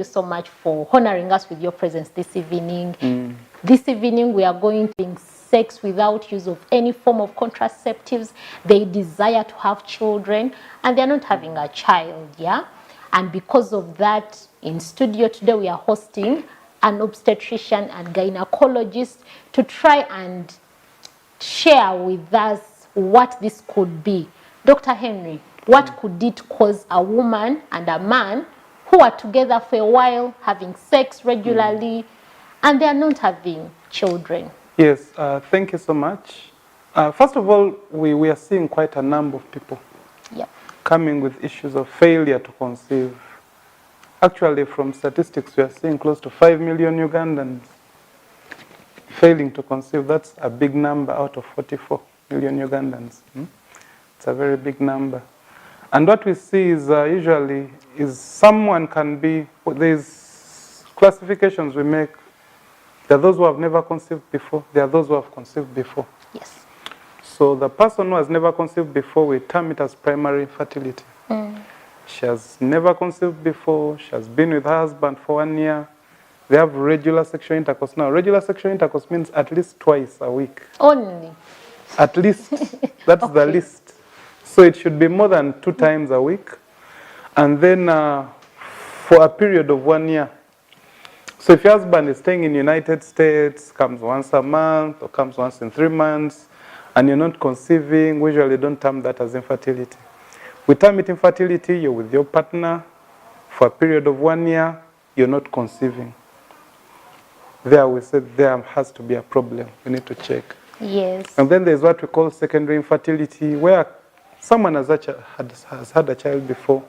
you so much for honoring us with your presence this evening. This evening we are going to have sex without use of any form of contraceptives. They desire to have children and they're not having a child, yeah? And because of that, in studio today we are hosting an obstetrician and gynecologist to try and share with us what this could be. Dr. Henry, what could it cause a woman and a man who are together for a while, having sex regularly, and they are not having children? Yes, thank you so much. First of all, we are seeing quite a number of people coming with issues of failure to conceive. Actually, from statistics, we are seeing close to 5 million Ugandans failing to conceive. That's a big number out of 44 million Ugandans. It's a very big number. And what we see is usually is someone can be, there's classifications we make. There are those who have never conceived before. There are those who have conceived before. Yes. So the person who has never conceived before, we term it as primary infertility. She has never conceived before. She has been with her husband for 1 year. They have regular sexual intercourse. Now, regular sexual intercourse means at least twice a week. Only? At least. That's the least. So it should be more than 2 times a week. And then for a period of 1 year. So if your husband is staying in the United States, comes once a month or comes once in 3 months, and you're not conceiving, we usually don't term that as infertility. We term it infertility, you're with your partner for a period of 1 year, you're not conceiving. There we said there has to be a problem. We need to check. Yes. And then there's what we call secondary infertility, where someone has had a child before,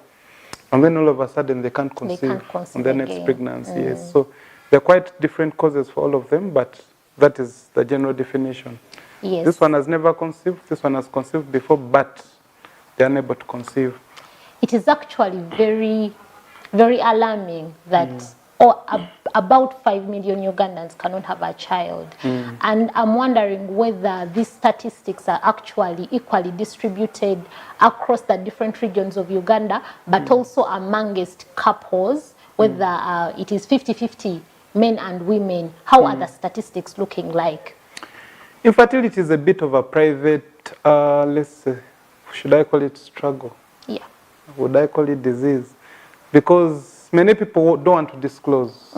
and then all of a sudden they can't conceive on their next pregnancy. Yes. So there are quite different causes for all of them, but that is the general definition. Yes. This one has never conceived, this one has conceived before, but they are unable to conceive. It is actually very, very alarming that about 5 million Ugandans cannot have a child. And I'm wondering whether these statistics are actually equally distributed across the different regions of Uganda, but also amongst couples, whether it is 50-50 men and women. How are the statistics looking like? Infertility is a bit of a private, let's say, should I call it struggle? Yeah. Would I call it disease? Because many people don't want to disclose.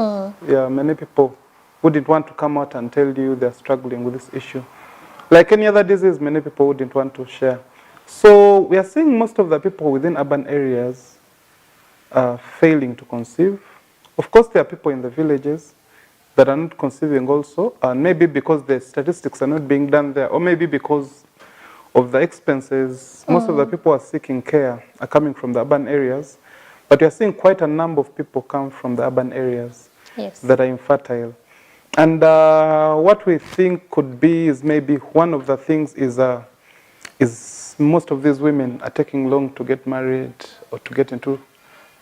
Yeah, many people wouldn't want to come out and tell you they're struggling with this issue. Like any other disease, many people wouldn't want to share. So we are seeing most of the people within urban areas failing to conceive. Of course, there are people in the villages that are not conceiving also, and maybe because the statistics are not being done there, or maybe because of the expenses. Most of the people who are seeking care are coming from the urban areas, but we are seeing quite a number of people come from the urban areas that are infertile. And what we think could be is maybe one of the things is most of these women are taking long to get married or to get into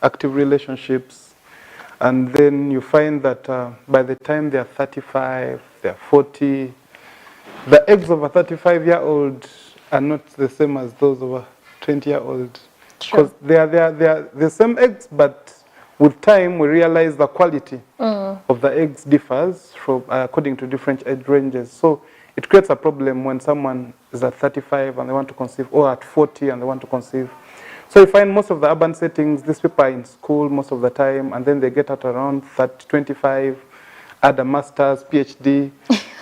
active relationships. And then you find that by the time they are 35, they are 40, the eggs of a 35-year-old are not the same as those of a 20-year-old. Because they are the same eggs, but with time we realize the quality of the eggs differs from according to different age ranges. So it creates a problem when someone is at 35 and they want to conceive, or at 40 and they want to conceive. So you find most of the urban settings, these people are in school most of the time, and then they get out around 30, 25, add a master's, PhD.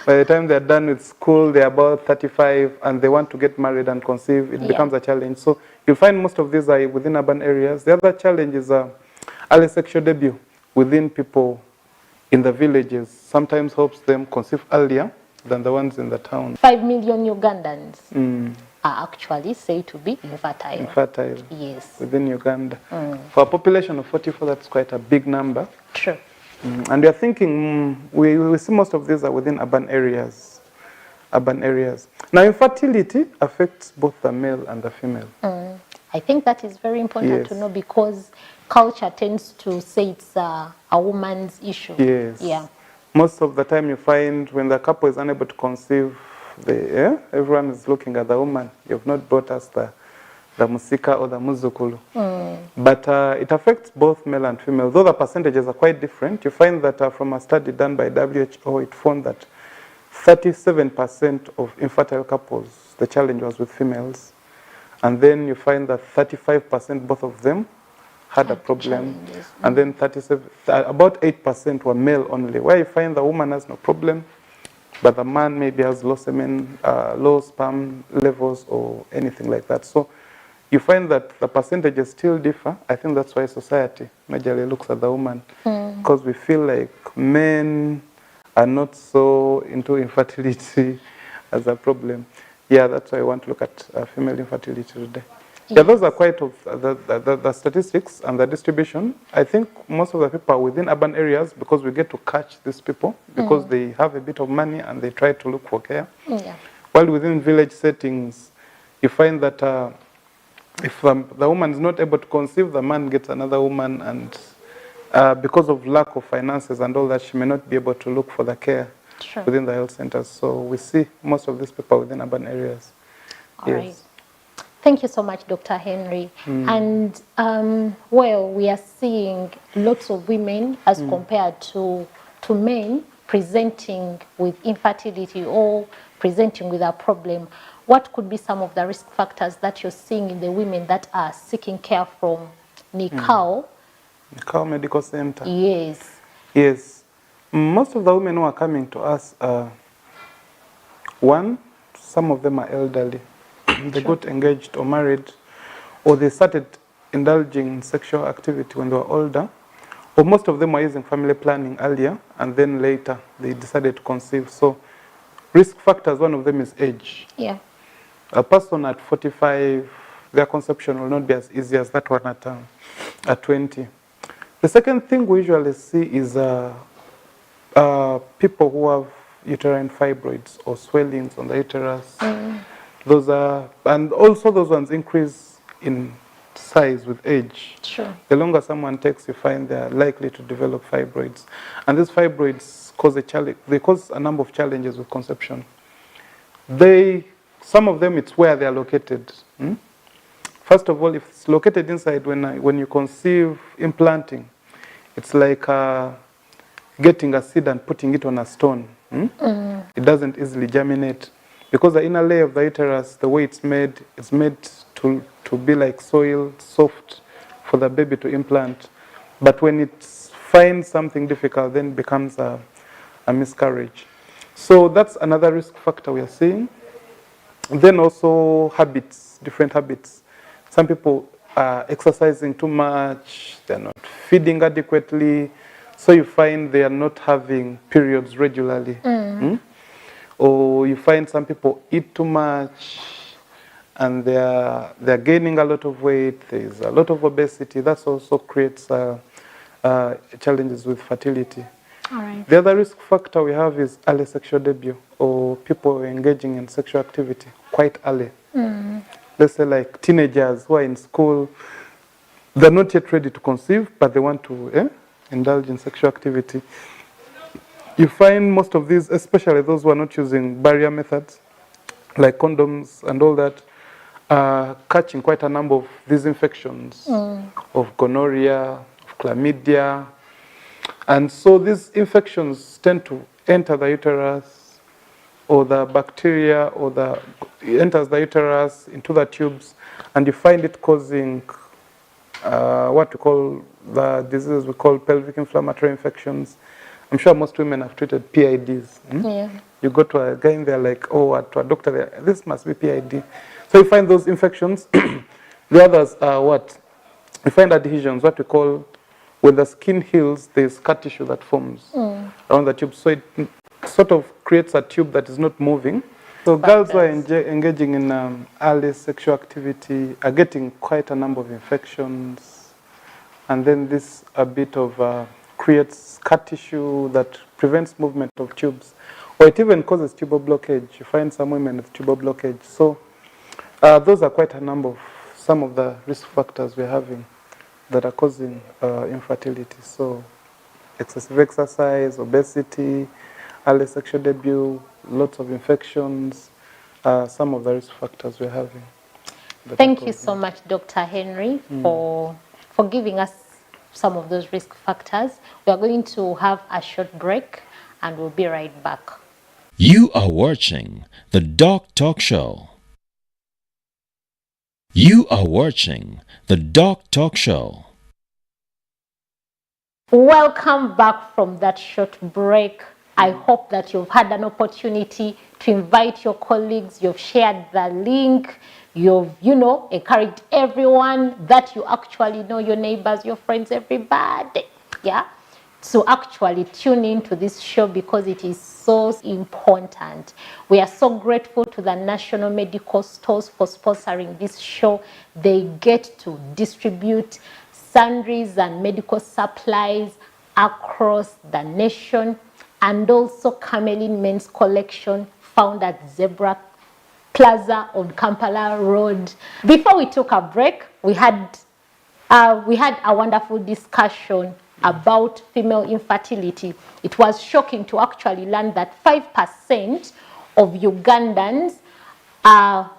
By the time they're done with school, they're about 35, and they want to get married and conceive. It becomes a challenge. So you'll find most of these are within urban areas. The other challenge is early sexual debut within people in the villages. Sometimes helps them conceive earlier than the ones in the town. 5 million Ugandans are actually said to be infertile. Infertile. Yes. Within Uganda. For a population of 44, that's quite a big number. True. And we are thinking, we see most of these are within urban areas. Urban areas. Now, infertility affects both the male and the female. I think that is very important to know, because culture tends to say it's a woman's issue. Yes. Yeah. Most of the time you find when the couple is unable to conceive, everyone is looking at the woman. You've not brought us the the musika or the muzukulu. But it affects both male and female. Though the percentages are quite different, you find that from a study done by WHO, it found that 37% of infertile couples, the challenge was with females. And then you find that 35%, both of them, had a problem. And then about 8% were male only, where you find the woman has no problem, but the man maybe has low semen, low sperm levels or anything like that. So you find that the percentages still differ. I think that's why society majorly looks at the woman, because we feel like men are not so into infertility as a problem. Yeah, that's why I want to look at female infertility today. Yes. Yeah, those are quite of the statistics and the distribution. I think most of the people are within urban areas because we get to catch these people because they have a bit of money and they try to look for care. Yeah. While within village settings, you find that if the woman is not able to conceive, the man gets another woman, and because of lack of finances and all that, she may not be able to look for the care within the health centers. So we see most of these people within urban areas. All right. Thank you so much, Dr. Henry. And well, we are seeing lots of women as compared to men presenting with infertility or presenting with a problem. What could be some of the risk factors that you're seeing in the women that are seeking care from Nikao? Nikao Medical Center. Yes. Yes. Most of the women who are coming to us, one, some of them are elderly. They got engaged or married, or they started indulging in sexual activity when they were older, or most of them are using family planning earlier, and then later they decided to conceive. So risk factors, one of them is age. Yeah. A person at 45, their conception will not be as easy as that one at 20. The second thing we usually see is people who have uterine fibroids or swellings on the uterus. Those are, and also those ones increase in size with age. Sure. The longer someone takes, you find they are likely to develop fibroids. And these fibroids cause a challenge. They cause a number of challenges with conception. Some of them, it's where they are located. First of all, if it's located inside, when you conceive implanting, it's like getting a seed and putting it on a stone. It doesn't easily germinate. Because the inner layer of the uterus, the way it's made to be like soil, soft, for the baby to implant. But when it finds something difficult, then it becomes a miscarriage. So that's another risk factor we are seeing. Then also habits, different habits. Some people are exercising too much, they're not feeding adequately, so you find they are not having periods regularly. Or you find some people eat too much and they're gaining a lot of weight, there's a lot of obesity. That also creates challenges with fertility. All right. The other risk factor we have is early sexual debut, or people engaging in sexual activity quite early. Let's say like teenagers who are in school, they're not yet ready to conceive, but they want to indulge in sexual activity. You find most of these, especially those who are not using barrier methods, like condoms and all that, are catching quite a number of these infections of gonorrhea, of chlamydia. And so these infections tend to enter the uterus, or the bacteria, or enters the uterus into the tubes, and you find it causing what we call the diseases we call pelvic inflammatory infections. I'm sure most women have treated PIDs. Yeah. You go to a guy and they're like, oh, to a doctor, this must be PID. So you find those infections. The others are what? You find adhesions, what we call, when the skin heals, there's scar tissue that forms around the tube. So it sort of creates a tube that is not moving. So girls who are engaging in early sexual activity are getting quite a number of infections. And then this a bit of creates scar tissue that prevents movement of tubes. Or it even causes tuber blockage. You find some women with tuber blockage. So those are quite a number of some of the risk factors we're having that are causing infertility. So excessive exercise, obesity, early sexual debut, lots of infections, some of the risk factors we're having. Thank you so much, Dr. Henry, for giving us some of those risk factors. We are going to have a short break and we'll be right back. You are watching the Doctalk Show. You are watching the Doctalk Show. Welcome back from that short break. I hope that you've had an opportunity to invite your colleagues, you've shared the link, you've, encouraged everyone that you actually know, your neighbors, your friends, everybody, to actually tune into this show because it is so important. We are so grateful to the National Medical Stores for sponsoring this show. They get to distribute sundries and medical supplies across the nation, and also Camelin Men's Collection found at Zebra Plaza on Kampala Road. Before we took a break, we had a wonderful discussion about female infertility. It was shocking to actually learn that 5% of Ugandans are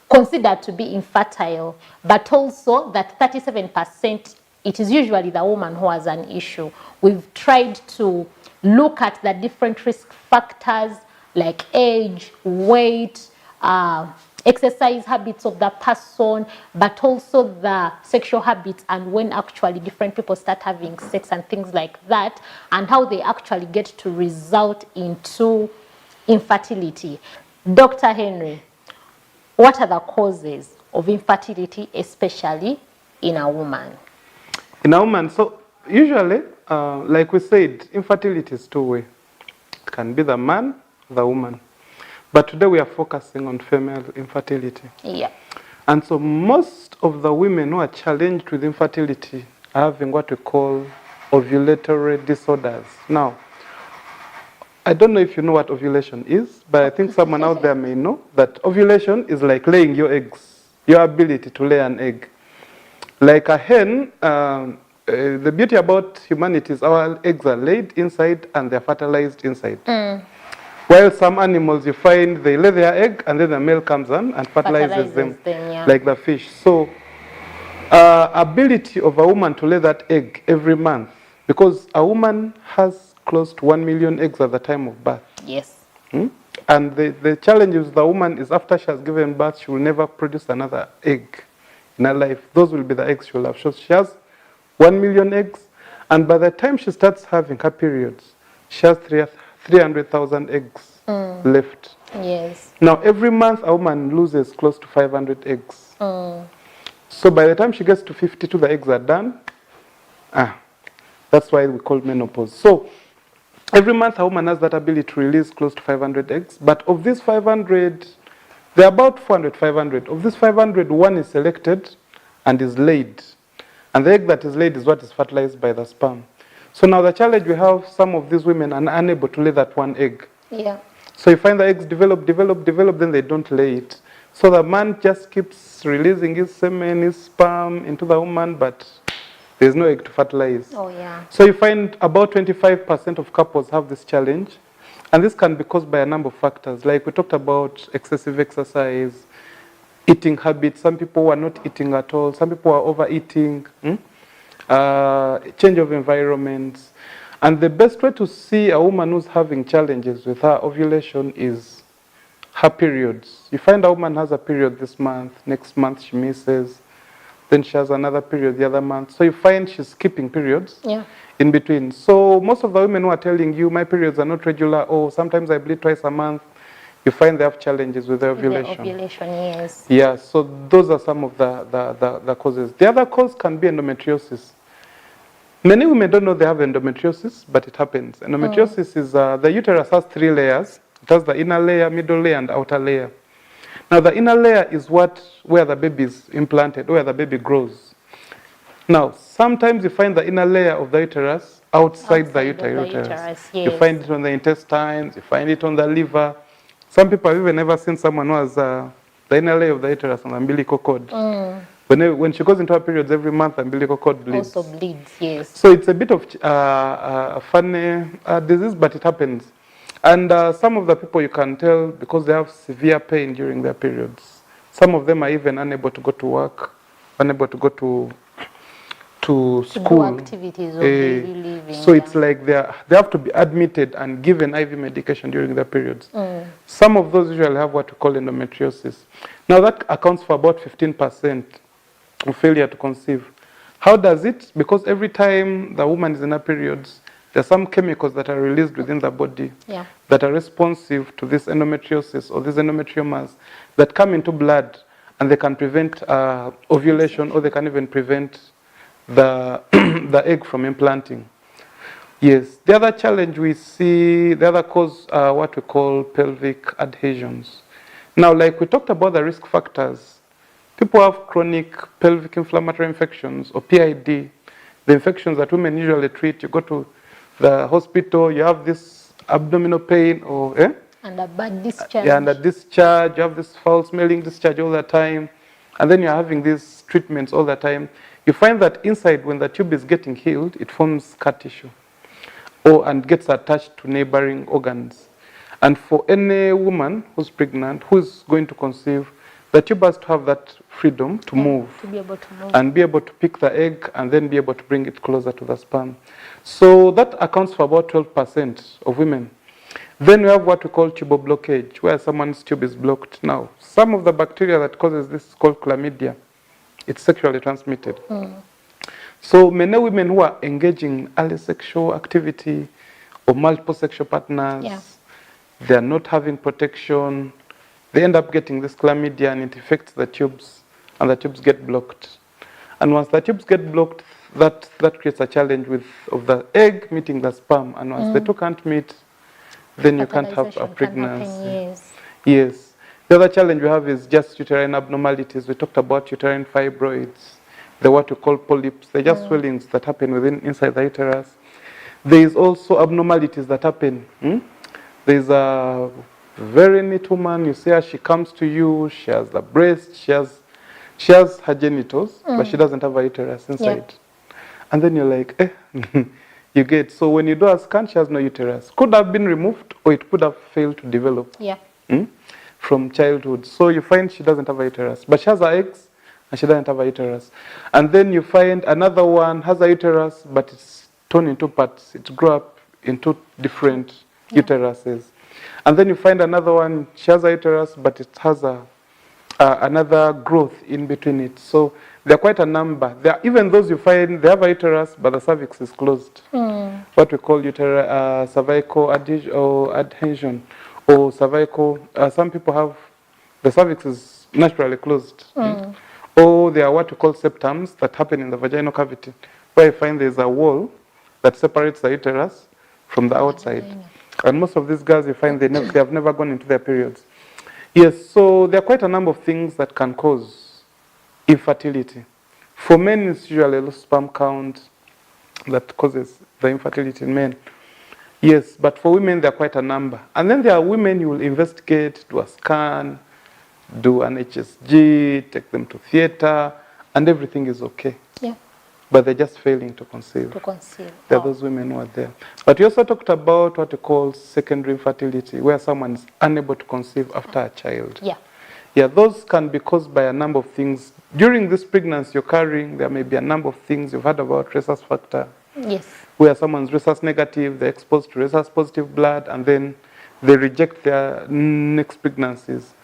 considered to be infertile, but also that 37% it is usually the woman who has an issue. We've tried to look at the different risk factors like age, weight, exercise habits of the person, but also the sexual habits and when actually different people start having sex and things like that, and how they actually get to result into infertility. Dr. Henry, what are the causes of infertility, especially in a woman? In a woman, so usually, like we said, infertility is two-way. It can be the man, the woman. But today we are focusing on female infertility. Yeah. And so most of the women who are challenged with infertility are having what we call ovulatory disorders. Now, I don't know if you know what ovulation is, but I think someone out there may know that ovulation is like laying your eggs, your ability to lay an egg. Like a hen, the beauty about humanity is our eggs are laid inside and they're fertilized inside. While some animals you find they lay their egg and then the male comes on and fertilizes them like the fish. So ability of a woman to lay that egg every month, because a woman has close to 1 million eggs at the time of birth. Yes. And the challenge with the woman is after she has given birth, she will never produce another egg in her life. Those will be the eggs she will have. So she has 1 million eggs, and by the time she starts having her periods, she has 300,000 eggs left. Yes. Now, every month, a woman loses close to 500 eggs. So by the time she gets to 52, the eggs are done. That's why we call menopause. So every month, a woman has that ability to release close to 500 eggs. But of these 500, there are about 400, 500. Of these 500, one is selected and is laid. And the egg that is laid is what is fertilized by the sperm. So now the challenge we have, some of these women are unable to lay that one egg. Yeah. So you find the eggs develop, then they don't lay it. So the man just keeps releasing his semen, his sperm into the woman, but there's no egg to fertilize. Oh, yeah. So you find about 25% of couples have this challenge. And this can be caused by a number of factors. Like we talked about excessive exercise, eating habits. Some people are not eating at all. Some people are overeating. Change of environments. And the best way to see a woman who's having challenges with her ovulation is her periods. You find a woman has a period this month, next month she misses, then she has another period the other month. So you find she's skipping periods in between. So most of the women who are telling you, my periods are not regular, or sometimes I bleed twice a month, you find they have challenges with their ovulation. The ovulation, yes. Yeah, so those are some of the causes. The other cause can be endometriosis. Many women don't know they have endometriosis, but it happens. Endometriosis is, the uterus has 3 layers. It has the inner layer, middle layer, and outer layer. Now the inner layer is where the baby is implanted, where the baby grows. Now, sometimes you find the inner layer of the uterus outside the uterus. Yes. You find it on the intestines, you find it on the liver. Some people have even never seen someone who has the inner layer of the uterus on the umbilical cord. When she goes into her periods every month, the umbilical cord bleeds. Also bleeds, yes. So it's a bit of a funny disease, but it happens. And some of the people you can tell because they have severe pain during their periods. Some of them are even unable to go to work, unable to go to To school. do activities of daily living. So it's like they have to be admitted and given IV medication during their periods. Mm. Some of those usually have what we call endometriosis. Now that accounts for about 15% of failure to conceive. How does it? Because every time the woman is in her periods, there are some chemicals that are released within the body that are responsive to this endometriosis or these endometriomas that come into blood, and they can prevent ovulation, or they can even prevent the, the egg from implanting. Yes, the other challenge we see, the other cause are what we call pelvic adhesions. Now, like we talked about the risk factors, people have chronic pelvic inflammatory infections, or PID, the infections that women usually treat. You go to the hospital, you have this abdominal pain, or and a bad discharge. Yeah, and a discharge, you have this foul-smelling discharge all the time, and then you're having these treatments all the time. You find that inside, when the tube is getting healed, it forms scar tissue, and gets attached to neighboring organs. And for any woman who's pregnant, who's going to conceive, the tube has to have that freedom to move. To be able to move. And be able to pick the egg and then be able to bring it closer to the sperm. So that accounts for about 12% of women. Then we have what we call tuber blockage, where someone's tube is blocked. Now, some of the bacteria that causes this is called chlamydia. It's sexually transmitted. So many women who are engaging in early sexual activity or multiple sexual partners, they are not having protection. They end up getting this chlamydia, and it affects the tubes, and the tubes get blocked. And once the tubes get blocked, that creates a challenge of the egg meeting the sperm. And once the two can't meet, then you can't have a pregnancy. Yes. The other challenge we have is just uterine abnormalities. We talked about uterine fibroids, the what we call polyps. They're just swellings that happen inside the uterus. There is also abnormalities that happen. There's a very neat woman, you see her, she comes to you, she has the breast, she has her genitals, but she doesn't have a uterus inside. And then you're like, you get. So when you do a scan, she has no uterus. Could have been removed, or it could have failed to develop from childhood. So you find she doesn't have a uterus, but she has her eggs, and she doesn't have a uterus. And then you find another one has a uterus, but it's torn into parts. It grew up into different uteruses. And then you find another one, she has a uterus, but it has another growth in between it. So there are quite a number. There are even those you find, they have a uterus, but the cervix is closed. What we call cervical adhesion, or cervical. Some people have, the cervix is naturally closed. Or there are what we call septums that happen in the vaginal cavity, where you find there's a wall that separates the uterus from the outside. And most of these girls, you find they have never gone into their periods. Yes, so there are quite a number of things that can cause infertility. For men, it's usually low sperm count that causes the infertility in men. Yes, but for women, there are quite a number. And then there are women you will investigate, do a scan, do an HSG, take them to theater, and everything is okay. But they're just failing to conceive. There are those women who are there. But we also talked about what we call secondary infertility, where someone is unable to conceive after a child. Those can be caused by a number of things. During this pregnancy you're carrying, there may be a number of things. You've heard about rhesus factor. Where someone's rhesus negative, they're exposed to rhesus positive blood, and then they reject their next pregnancies.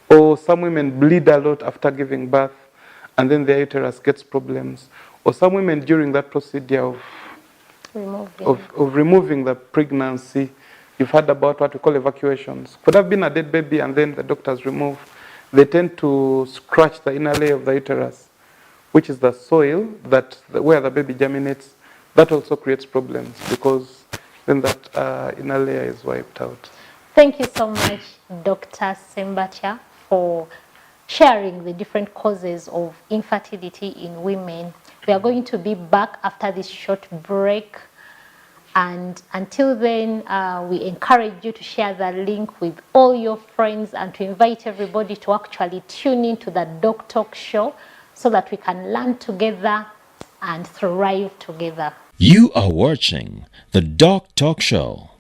Or some women bleed a lot after giving birth, and then their uterus gets problems. Or some women during that procedure of removing the pregnancy, you've heard about what we call evacuations. Could have been a dead baby and then the doctors remove. They tend to scratch the inner layer of the uterus, which is the soil where the baby germinates. That also creates problems because then that inner layer is wiped out. Thank you so much, Dr. Sembatia, for sharing the different causes of infertility in women. We are going to be back after this short break. And until then, we encourage you to share the link with all your friends and to invite everybody to actually tune in to the Doctalk show so that we can learn together and thrive together. You are watching the Doctalk show.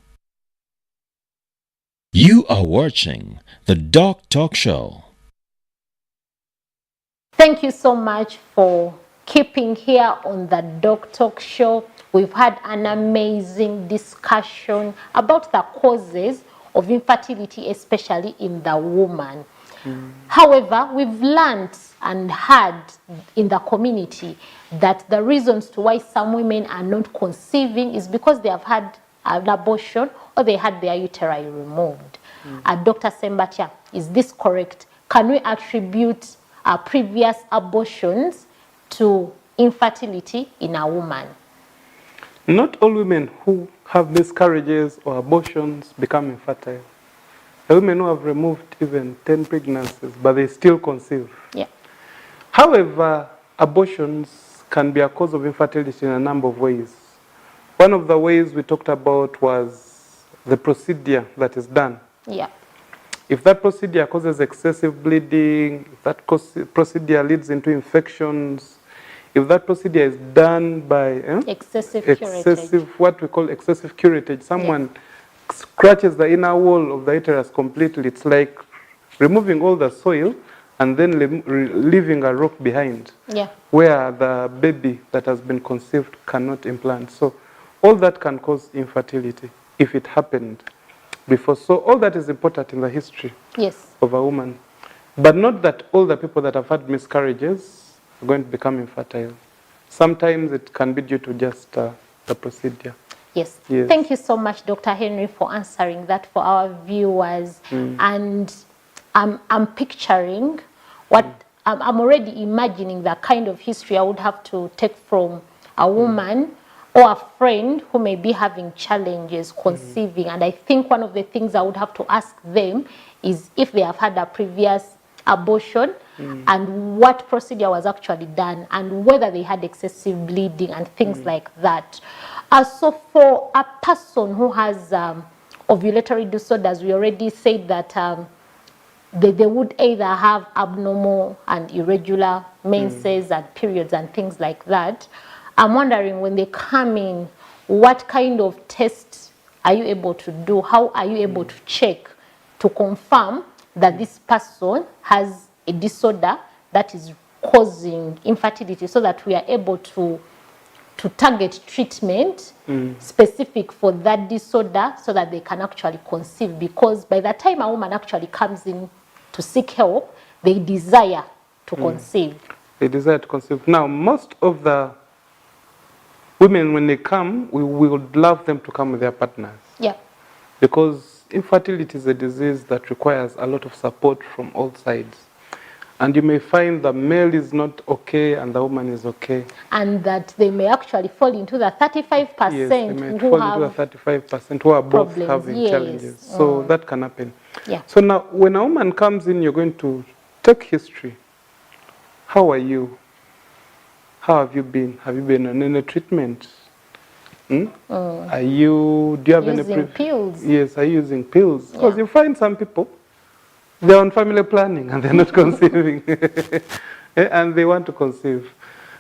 You are watching the Doctalk show. Thank you so much for keeping here on the Doctalk show. We've had an amazing discussion about the causes of infertility, especially in the woman. However, we've learned and heard in the community that the reasons to why some women are not conceiving is because they have had an abortion or they had their uteri removed. Dr. Sembatia, is this correct? Can we attribute previous abortions to infertility in a woman? Not all women who have miscarriages or abortions become infertile. The women who have removed even 10 pregnancies, but they still conceive. Yeah. However, abortions can be a cause of infertility in a number of ways. One of the ways we talked about was the procedure that is done. Yeah. If that procedure causes excessive bleeding, if that procedure leads into infections, if that procedure is done by Excessive what we call excessive curettage, someone scratches the inner wall of the uterus completely, it's like removing all the soil and then leaving a rock behind, where the baby that has been conceived cannot implant. So all that can cause infertility if it happened before. So all that is important in the history of a woman. But not that all the people that have had miscarriages are going to become infertile. Sometimes it can be due to just the procedure. Yes. Thank you so much, Dr. Henry, for answering that for our viewers. And I'm picturing what I'm already imagining the kind of history I would have to take from a woman or a friend who may be having challenges conceiving. And I think one of the things I would have to ask them is if they have had a previous abortion and what procedure was actually done and whether they had excessive bleeding and things like that. So for a person who has ovulatory disorders, we already said that they would either have abnormal and irregular menses and periods and things like that. I'm wondering, when they come in, what kind of tests are you able to do? How are you able to check to confirm that this person has a disorder that is causing infertility, so that we are able to target treatment specific for that disorder so that they can actually conceive? Because by the time a woman actually comes in to seek help, they desire to conceive. They desire to conceive. Now, most of the women, when they come, we would love them to come with their partners. Yeah. Because infertility is a disease that requires a lot of support from all sides. And you may find the male is not okay and the woman is okay. And that they may actually fall into the 35% yes, they may who fall have into the 35% who are both having challenges. So that can happen. Yeah. So now, when a woman comes in, you're going to take history. How are you? How have you been? Have you been on any treatment? Are you, do you have using pills? Yes, are you using pills? Because you find some people, they're on family planning and they're not conceiving. And they want to conceive.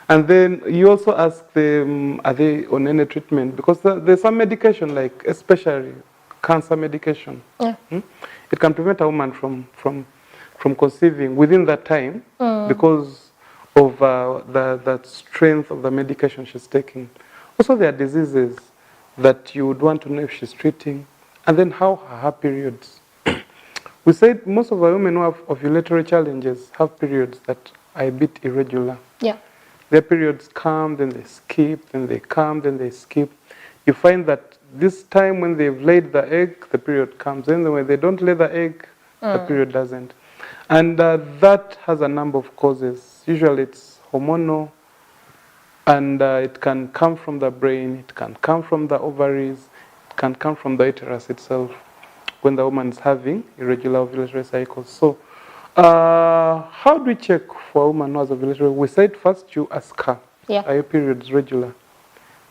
And then you also ask them, are they on any treatment? Because there's some medication, like especially cancer medication. It can prevent a woman from conceiving within that time because of the strength of the medication she's taking. Also, there are diseases that you would want to know if she's treating, and then how are her periods. We said most of the women who have ovulatory challenges have periods that are a bit irregular. Yeah. Their periods come, then they skip, then they come, then they skip. You find that this time when they've laid the egg, the period comes. Then when they don't lay the egg, the period doesn't. And that has a number of causes. Usually it's hormonal, and it can come from the brain, it can come from the ovaries, it can come from the uterus itself when the woman is having irregular ovulatory cycles. So how do we check for a woman who has ovulatory? We said first you ask her, are your periods regular?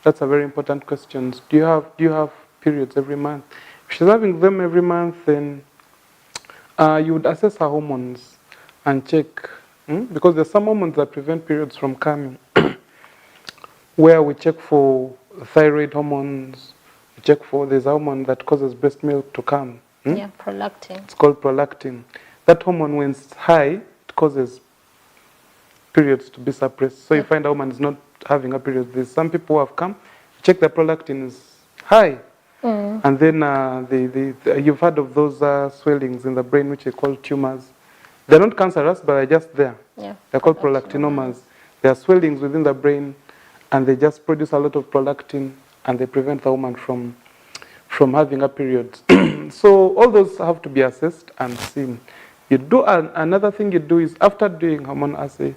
That's a very important question. Do you have periods every month? If she's having them every month, then you would assess her hormones and check, because there's some hormones that prevent periods from coming, where we check for thyroid hormones, we check for this hormone that causes breast milk to come. Yeah, prolactin. It's called prolactin. That hormone, when it's high, it causes periods to be suppressed. So you find a woman is not having a period. There's some people who have come, check the prolactin is high. And then you've heard of those swellings in the brain which are called tumors. They're not cancerous, but they're just there. Yeah. They're called prolactinomas. There are swellings within the brain, and they just produce a lot of prolactin, and they prevent the woman from having a period. So all those have to be assessed and seen. You do another thing you do is after doing hormone assay,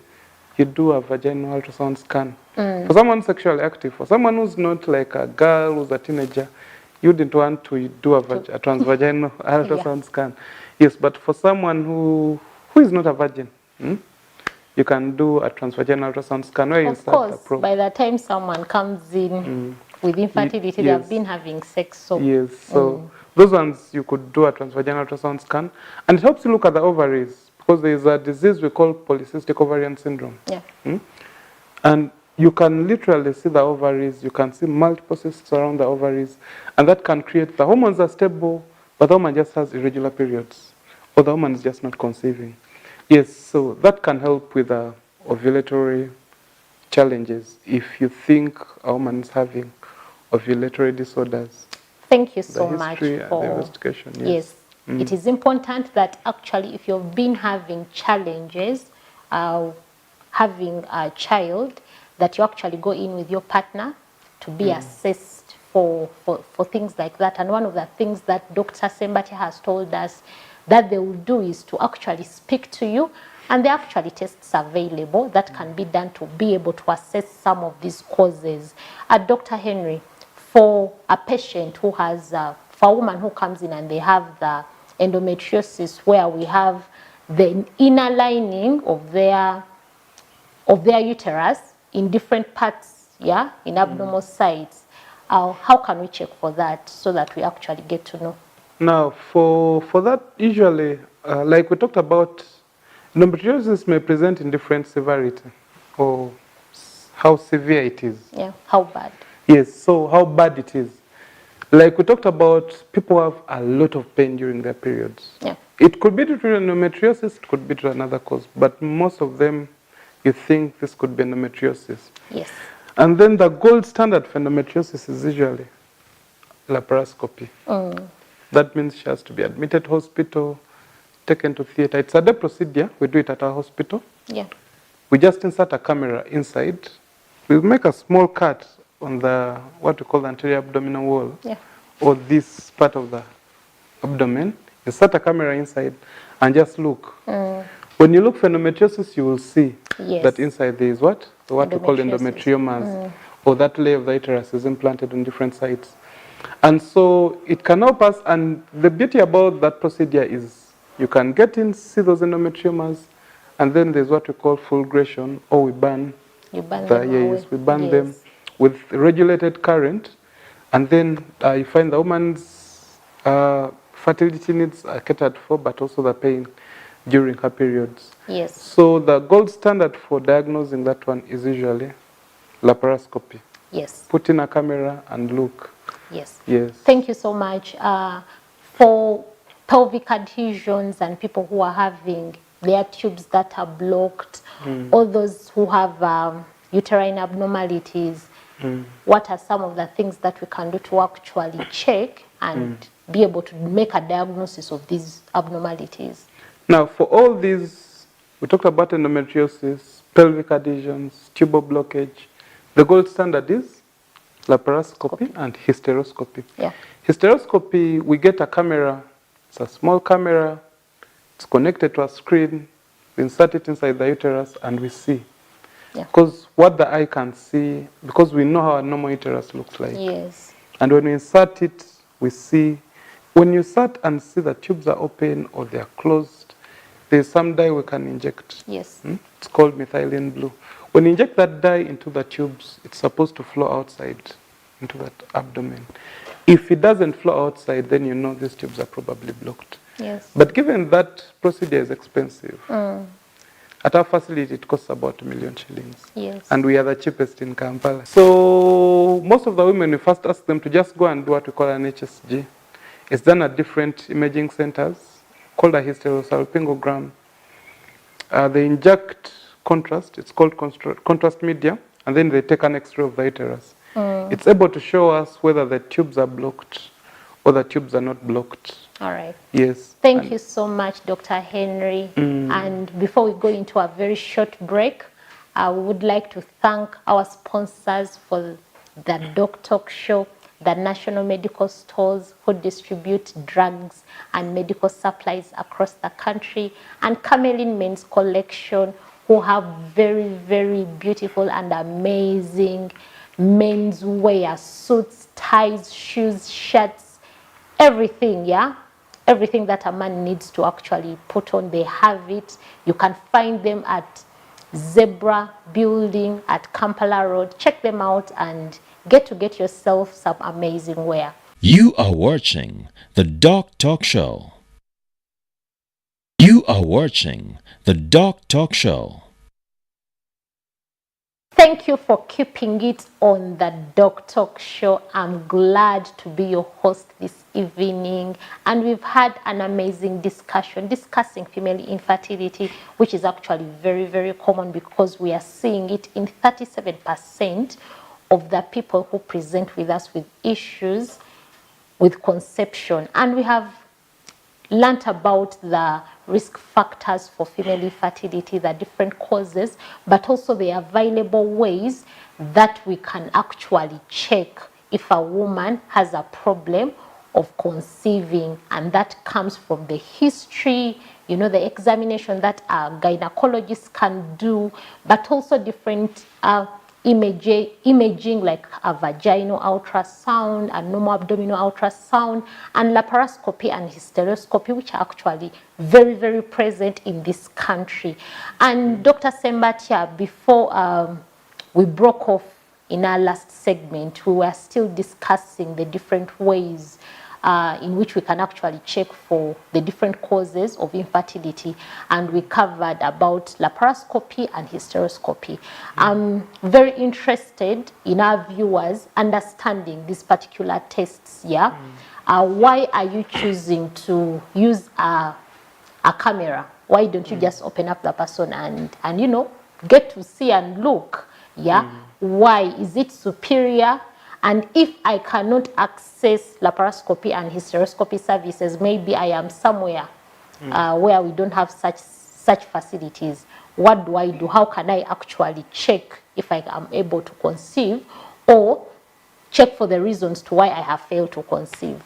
you do a vaginal ultrasound scan. For someone sexually active, for someone who's not like a girl who's a teenager, you didn't want to do a transvaginal ultrasound scan. Yes, but for someone who is not a virgin, you can do a transvaginal ultrasound scan where you start a probe. By the time someone comes in with infertility, they have been having sex. So yes, so those ones you could do a transvaginal ultrasound scan, and it helps you look at the ovaries because there is a disease we call polycystic ovarian syndrome. Yeah. And you can literally see the ovaries, you can see multiple cysts around the ovaries, and that can create the hormones are stable, but the woman just has irregular periods, or the woman is just not conceiving. Yes, so that can help with ovulatory challenges if you think a woman is having ovulatory disorders. Thank you so much for the investigation. Yes. It is important that actually if you've been having challenges, having a child, that you actually go in with your partner to be assessed for things like that. And one of the things that Dr. Sembati has told us that they will do is to actually speak to you, and there are actually tests available that can be done to be able to assess some of these causes. Dr. Henry, for a patient who has, for a woman who comes in and they have the endometriosis where we have the inner lining of their uterus in different parts, in abnormal sites, how can we check for that so that we actually get to know? Now, for that, usually, like we talked about, endometriosis may present in different severity or how severe it is. Yeah, how bad? Yes, so how bad it is. Like we talked about, people have a lot of pain during their periods. Yeah. It could be due to endometriosis, it could be to another cause, but most of them, you think this could be endometriosis. Yes. And then the gold standard for endometriosis is usually laparoscopy. That means she has to be admitted to hospital, taken to theater. It's a day procedure. We do it at our hospital. Yeah. We just insert a camera inside. We make a small cut on the, what we call the anterior abdominal wall, or this part of the abdomen. Insert a camera inside and just look. When you look for endometriosis, you will see that inside there is what we call endometriomas, or that layer of the uterus is implanted on different sites. And so it can help us, and the beauty about that procedure is you can get in, see those endometriomas, and then there's what we call fulgration, or we burn. You burn them away. We burn them with regulated current, and then you find the woman's fertility needs are catered for, but also the pain during her periods. Yes. So the gold standard for diagnosing that one is usually laparoscopy. Yes. Put in a camera and look. Yes. Yes. Thank you so much. For pelvic adhesions and people who are having their tubes that are blocked, all those who have uterine abnormalities, what are some of the things that we can do to actually check and be able to make a diagnosis of these abnormalities? Now, for all these, we talked about endometriosis, pelvic adhesions, tuber blockage. The gold standard is laparoscopy and hysteroscopy. Yeah. Hysteroscopy, we get a camera. It's a small camera. It's connected to a screen. We insert it inside the uterus and we see. Because what the eye can see, because we know how a normal uterus looks like. Yes. And when we insert it, we see. When you start and see the tubes are open or they are closed, there's some dye we can inject. Yes. It's called methylene blue. When you inject that dye into the tubes, it's supposed to flow outside into that abdomen. If it doesn't flow outside, then you know these tubes are probably blocked. Yes. But given that procedure is expensive, at our facility it costs about 1 million shillings. Yes. And we are the cheapest in Kampala. So most of the women, we first ask them to just go and do what we call an HSG. It's done at different imaging centers called a hysterosalpingogram. They inject contrast. It's called contrast media, and then they take an X-ray of the uterus. It's able to show us whether the tubes are blocked or the tubes are not blocked. All right. Yes. Thank you so much, Dr. Henry. And before we go into a very short break, I would like to thank our sponsors for the Doctalk show, the national medical stores who distribute drugs and medical supplies across the country, and Camelin Men's Collection, who have very, very beautiful and amazing men's wear, suits, ties, shoes, shirts, everything, yeah? Everything that a man needs to actually put on, they have it. You can find them at Zebra Building at Kampala Road. Check them out and get yourself some amazing wear. You are watching the Doctalk Show. You are watching the Doctalk Show. Thank you for keeping it on the Doctalk Show. I'm glad to be your host this evening, and we've had an amazing discussion discussing female infertility, which is actually very, very common because we are seeing it in 37% of the people who present with us with issues with conception. And we have learnt about the risk factors for female infertility, the different causes, but also the available ways that we can actually check if a woman has a problem of conceiving, and that comes from the history, you know, the examination that a gynecologist can do, but also different imaging like a vaginal ultrasound, a normal abdominal ultrasound, and laparoscopy and hysteroscopy, which are actually very, very present in this country. And Dr. Sembatia, before we broke off in our last segment, we were still discussing the different ways in which we can actually check for the different causes of infertility, and we covered about laparoscopy and hysteroscopy. I'm very interested in our viewers understanding these particular tests here. Why are you choosing to use a camera? Why don't you just open up the person and you know, get to see and look? Yeah. Why is it superior? And if I cannot access laparoscopy and hysteroscopy services, maybe I am somewhere where we don't have such facilities. What do I do? How can I actually check if I am able to conceive, or check for the reasons to why I have failed to conceive?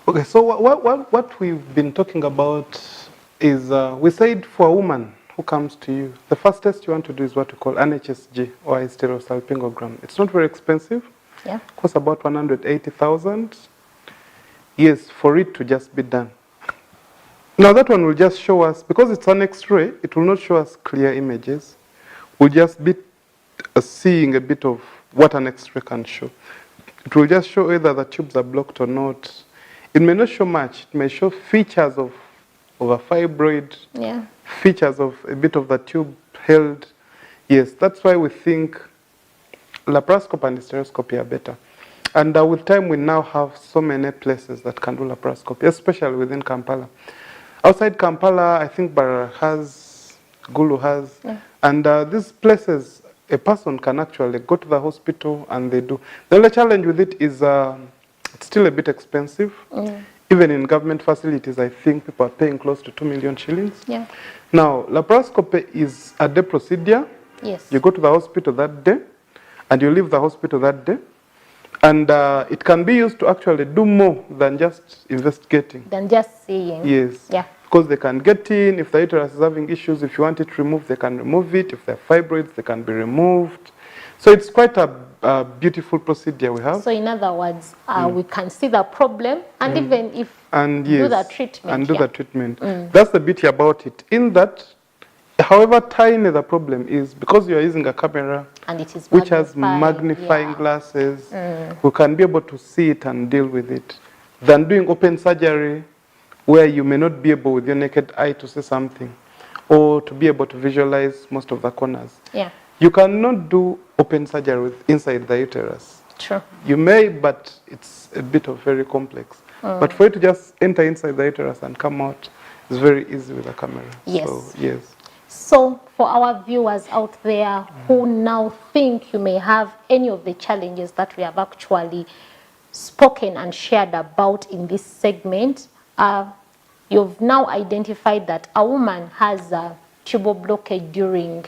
Okay, so what we've been talking about is, we said for a woman who comes to you, the first test you want to do is what we call an HSG, or hysterosalpingogram. It's not very expensive. Yeah. Costs about 180,000. Yes, for it to just be done. Now that one will just show us, because it's an X-ray, it will not show us clear images. We'll just be seeing a bit of what an X-ray can show. It will just show whether the tubes are blocked or not. It may not show much. It may show features of a fibroid, features of a bit of the tube held. Yes, that's why we think laparoscopy and hysteroscopy are better. And with time, we now have so many places that can do laparoscopy, especially within Kampala. Outside Kampala, I think Barara has, Gulu has. Yeah. And these places, a person can actually go to the hospital and they do. The only challenge with it is it's still a bit expensive. Even in government facilities, I think people are paying close to 2 million shillings. Yeah. Now, laparoscopy is a day procedure. Yes. You go to the hospital that day, and you leave the hospital that day. And it can be used to actually do more than just investigating. Than just seeing. Yes. Yeah. Because they can get in, if the uterus is having issues, if you want it removed, they can remove it. If there are fibroids, they can be removed. So it's quite a beautiful procedure we have. So in other words, we can see the problem, and even if do the treatment. And do the treatment. That's the beauty about it. In that, however tiny the problem is, because you are using a camera and it is which has magnifying glasses, we can be able to see it and deal with it, than doing open surgery where you may not be able with your naked eye to see something or to be able to visualize most of the corners. Yeah. You cannot do open surgery inside the uterus. True. You may, but it's a bit of very complex. But for you to just enter inside the uterus and come out is very easy with a camera. Yes. So, yes. So for our viewers out there who now think you may have any of the challenges that we have actually spoken and shared about in this segment, you've now identified that a woman has a tuber blockage during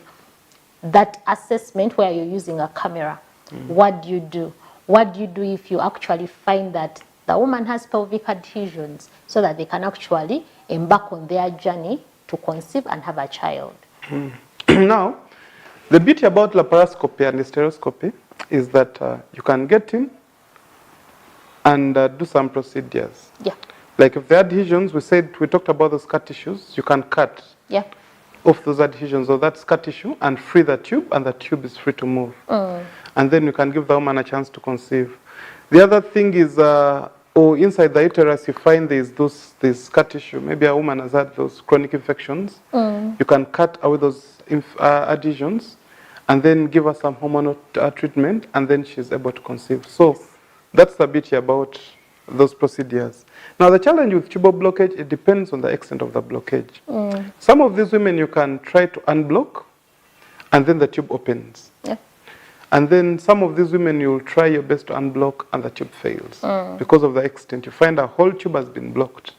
that assessment where you're using a camera. What do you do? What do you do if you actually find that the woman has pelvic adhesions, so that they can actually embark on their journey to conceive and have a child? Now, the beauty about laparoscopy and hysteroscopy is that you can get in and do some procedures. Yeah. Like if the adhesions, we talked about the scar tissues, you can cut off those adhesions or that scar tissue and free the tube, and the tube is free to move. And then you can give the woman a chance to conceive. The other thing is, inside the uterus, you find there's scar tissue. Maybe a woman has had those chronic infections. You can cut away those adhesions and then give her some hormonal treatment, and then she's able to conceive. So that's the beauty about those procedures. Now, the challenge with tuber blockage, it depends on the extent of the blockage. Some of these women, you can try to unblock, and then the tube opens. And then some of these women, you'll try your best to unblock, and the tube fails. Because of the extent, you find a whole tube has been blocked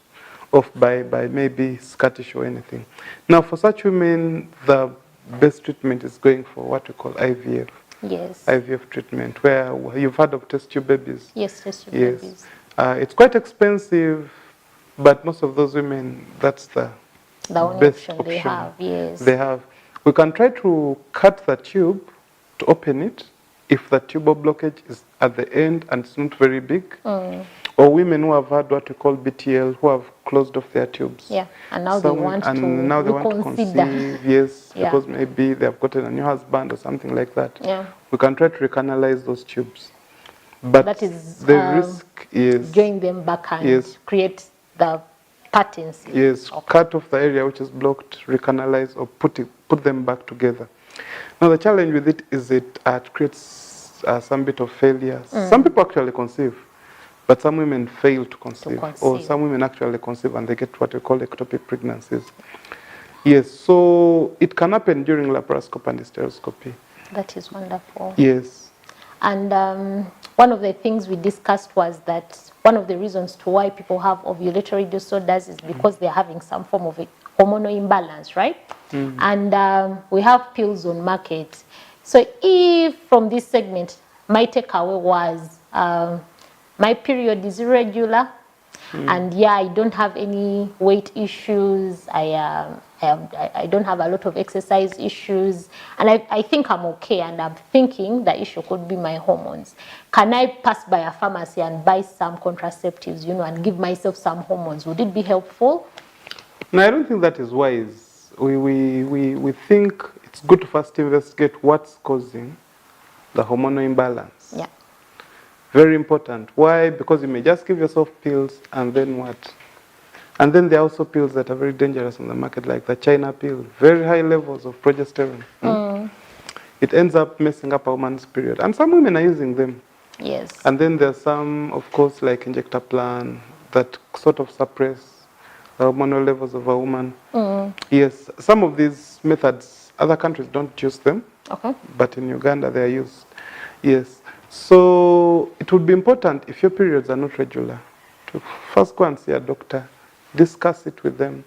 off by maybe scar tissue or anything. Now, for such women, the best treatment is going for what we call IVF. Yes. IVF treatment, where you've heard of test tube babies. Yes, test tube babies. It's quite expensive, but most of those women, that's the only best option they have. Yes. They have. We can try to cut the tube to open it if the tuber blockage is at the end and it's not very big. Or women who have had what we call BTL, who have closed off their tubes. Yeah, and now they want to conceive. Yes, because maybe they have gotten a new husband or something like that. Yeah. We can try to recanalize those tubes. But that is the risk is join them back and create the patterns. Yes, cut off the area which is blocked, recanalize, or put them back together. Now the challenge with it is it creates some bit of failure. Some people actually conceive, but some women fail to conceive. Or some women actually conceive and they get what we call ectopic pregnancies. Yes, so it can happen during laparoscopy and hysteroscopy. That is wonderful. Yes. And one of the things we discussed was that one of the reasons to why people have ovulatory disorders is because they're having some form of a hormonal imbalance, right? And we have pills on market. So if from this segment, my takeaway was my period is irregular, and I don't have any weight issues, I don't have a lot of exercise issues, and I think I'm okay, and I'm thinking the issue could be my hormones. Can I pass by a pharmacy and buy some contraceptives, and give myself some hormones? Would it be helpful? No, I don't think that is wise. We think it's good to first investigate what's causing the hormonal imbalance. Yeah. Very important. Why? Because you may just give yourself pills and then what? And then there are also pills that are very dangerous on the market, like the China pill, very high levels of progesterone. It ends up messing up a woman's period. And some women are using them. Yes. And then there's some, of course, like Injectaplan, that sort of suppress the hormonal levels of a woman. Yes, some of these methods, other countries don't use them. Okay. But in Uganda, they are used. Yes. So it would be important, if your periods are not regular, to first go and see a doctor, discuss it with them,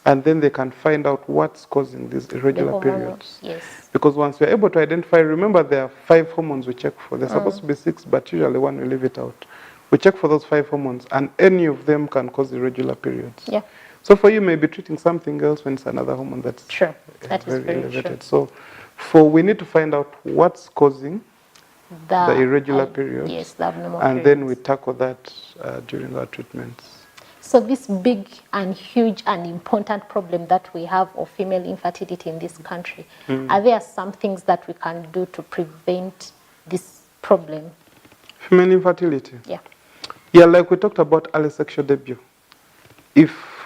and then they can find out what's causing these irregular periods. Yes. Because once we're able to identify, remember there are 5 hormones we check for. There's supposed to be 6, but usually one we leave it out. We check for those 5 hormones, and any of them can cause irregular periods. Yeah. So for you, maybe treating something else when it's another hormone that's that is very elevated. True. So we need to find out what's causing the irregular periods. Yes, the abnormal and periods. then we tackle that during our treatments. So this big and huge and important problem that we have of female infertility in this country, are there some things that we can do to prevent this problem? Female infertility? Yeah. Yeah, like we talked about early sexual debut.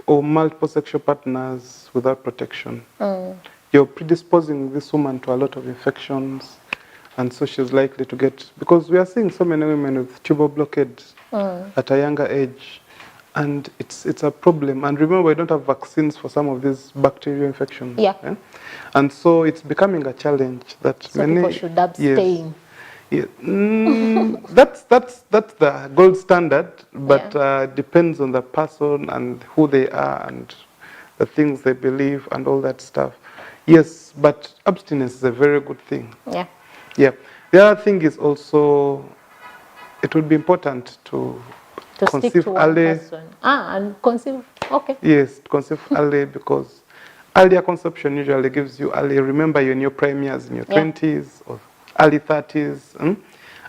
Or multiple sexual partners without protection. You're predisposing this woman to a lot of infections, and so she's likely to get, because we are seeing so many women with tuber blockage at a younger age, and it's a problem. And remember, we don't have vaccines for some of these bacterial infections. Yeah. And so it's becoming a challenge that So people should abstain. Yes. That's the gold standard, but depends on the person and who they are and the things they believe and all that stuff. Yes, but abstinence is a very good thing. Yeah. Yeah. The other thing is also, it would be important to conceive stick to one early. person. And conceive, okay. Yes, conceive early, because earlier conception usually gives you early. Remember, you're in your prime years, in your 20s or early 30s,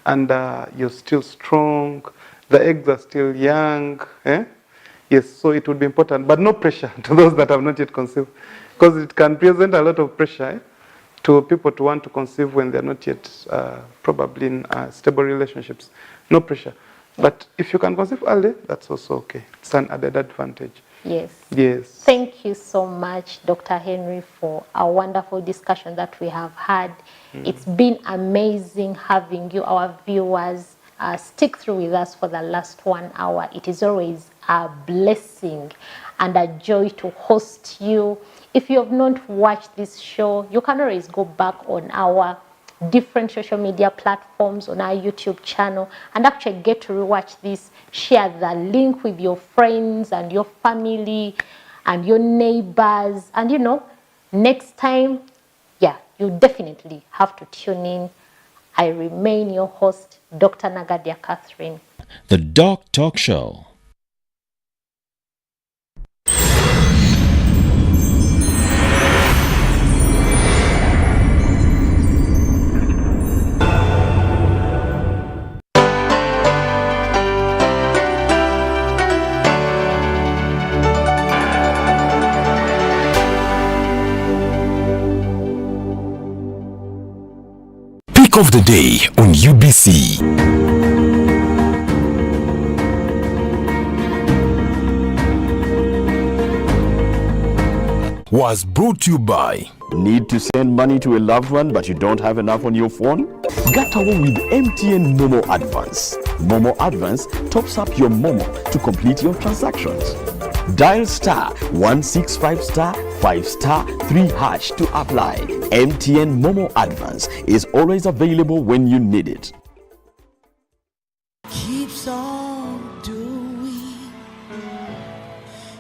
and you're still strong. The eggs are still young. Yes, so it would be important, but no pressure to those that have not yet conceived, because it can present a lot of pressure to people to want to conceive when they're not yet probably in stable relationships. No pressure. But if you can conceive early, that's also okay. It's an added advantage. Yes. Yes. Thank you so much, Dr. Henry, for a wonderful discussion that we have had. It's been amazing having you, our viewers, stick through with us for the last 1 hour. It is always a blessing and a joy to host you. If you have not watched this show, you can always go back on our different social media platforms, on our YouTube channel, and actually get to rewatch this. Share the link with your friends and your family and your neighbors. And next time, you definitely have to tune in. I remain your host, Dr. Nagadia Catherine. The Doctalk Show. Pick of the day on UBC. Was brought to you by. Need to send money to a loved one but you don't have enough on your phone? Get away with MTN Momo Advance. Momo Advance tops up your Momo to complete your transactions. Dial *165*5*3# to apply. MTN Momo Advance is always available when you need it. Keeps on doing.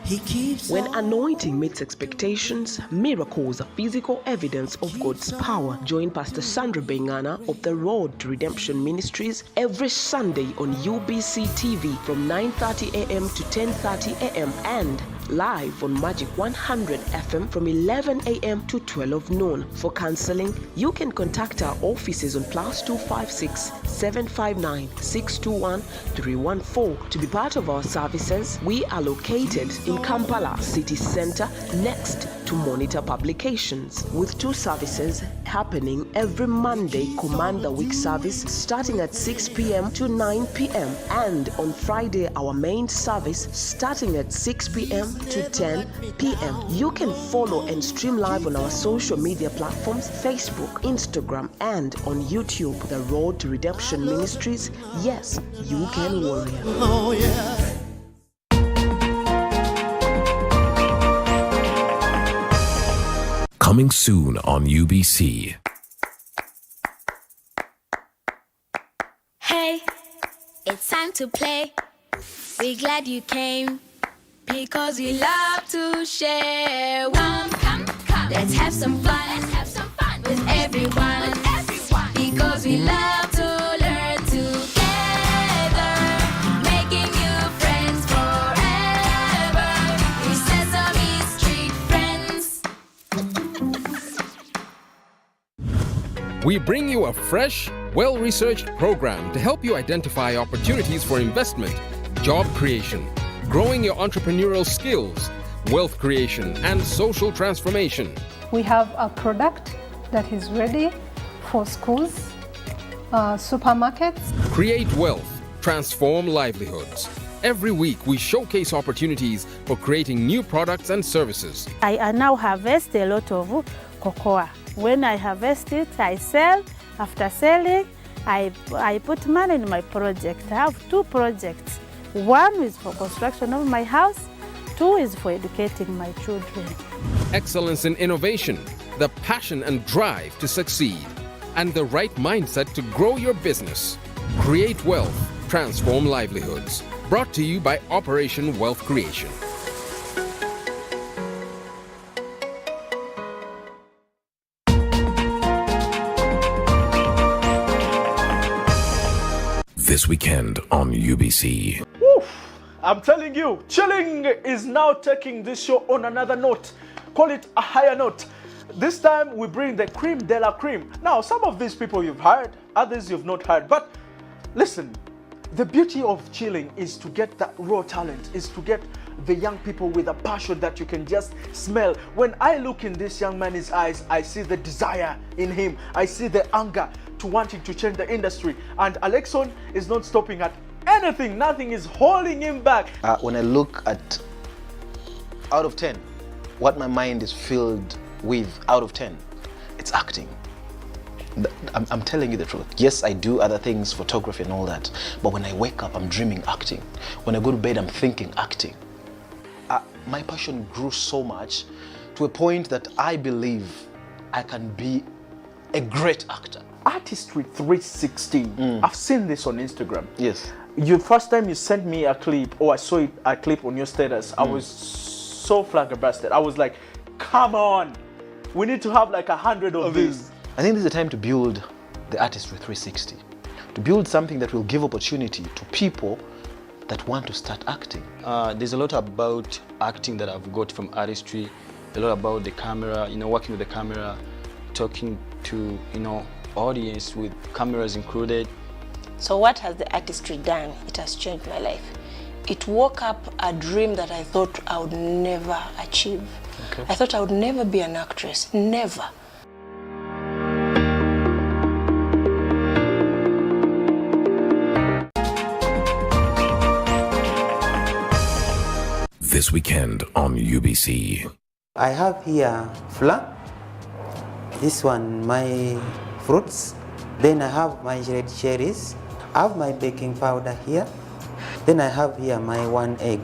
He keeps When on anointing meets expectations, miracles are physical evidence of God's power. Join Pastor Sandra Bengana of the Road to Redemption Ministries every Sunday on UBC TV from 9:30 a.m. to 10:30 a.m. and live on Magic 100 FM from 11 a.m. to 12 noon. For counseling, you can contact our offices on +256 759 621 314. To be part of our services, we are located in Kampala City Center next to Monitor Publications, with 2 services happening every Monday. Command the Week service starting at 6 p.m. to 9 p.m. and on Friday our main service starting at 6 p.m. to 10 p.m. You can follow and stream live on our social media platforms, Facebook, Instagram, and on YouTube. The Road to Redemption Ministries. Yes, you can warrior. oh yeah. Coming soon on UBC. Hey, it's time to play. We're glad you came because we love to share. Come. Let's have some fun. With everyone. Because we love to learn together, making new friends forever. We Sesame Street friends. We bring you a fresh, well-researched program to help you identify opportunities for investment, job creation, growing your entrepreneurial skills, wealth creation, and social transformation. We have a product that is ready for schools, supermarkets. Create wealth, transform livelihoods. Every week, we showcase opportunities for creating new products and services. I now harvest a lot of cocoa. When I harvest it, I sell. After selling, I put money in my project. I have 2 projects. 1 is for construction of my house, 2 is for educating my children. Excellence in innovation, the passion and drive to succeed, and the right mindset to grow your business. Create wealth, transform livelihoods. Brought to you by Operation Wealth Creation. This weekend on UBC. I'm telling you, chilling is now taking this show on another note. Call it a higher note. This time we bring the cream de la cream. Now, some of these people you've heard, others you've not heard. But listen, the beauty of chilling is to get that raw talent, is to get the young people with a passion that you can just smell. When I look in this young man's eyes, I see the desire in him. I see the anger to wanting to change the industry. And Alexon is not stopping at anything. Nothing is holding him back. When I look at out of 10, what my mind is filled with out of 10, it's acting. I'm telling you the truth. Yes, I do other things, photography and all that, but when I wake up, I'm dreaming acting. When I go to bed, I'm thinking acting. My passion grew so much to a point that I believe I can be a great actor. Artistry 360. I've seen this on Instagram. Yes. First time you sent me a clip, or I saw a clip on your status, I was so flabbergasted. I was like, come on, we need to have like 100 of these. I think this is the time to build the Artistry 360. To build something that will give opportunity to people that want to start acting. There's a lot about acting that I've got from artistry, a lot about the camera, working with the camera, talking to, audience with cameras included. So what has the artistry done? It has changed my life. It woke up a dream that I thought I would never achieve. Okay. I thought I would never be an actress, never. This weekend on UBC. I have here flour, this one my fruits, then I have my red cherries, I have my baking powder here, then I have here my 1 egg.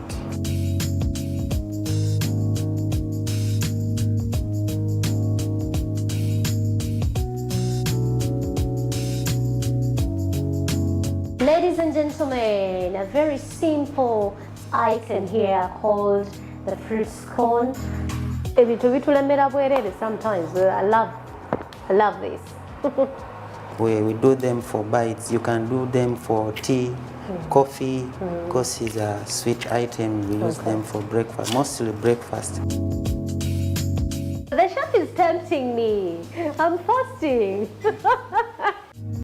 Ladies and gentlemen, a very simple item here called the fruit scone. Sometimes I love this. We do them for bites. You can do them for tea, coffee, because it's a sweet item. We use them for breakfast, mostly breakfast. The chef is tempting me. I'm fasting.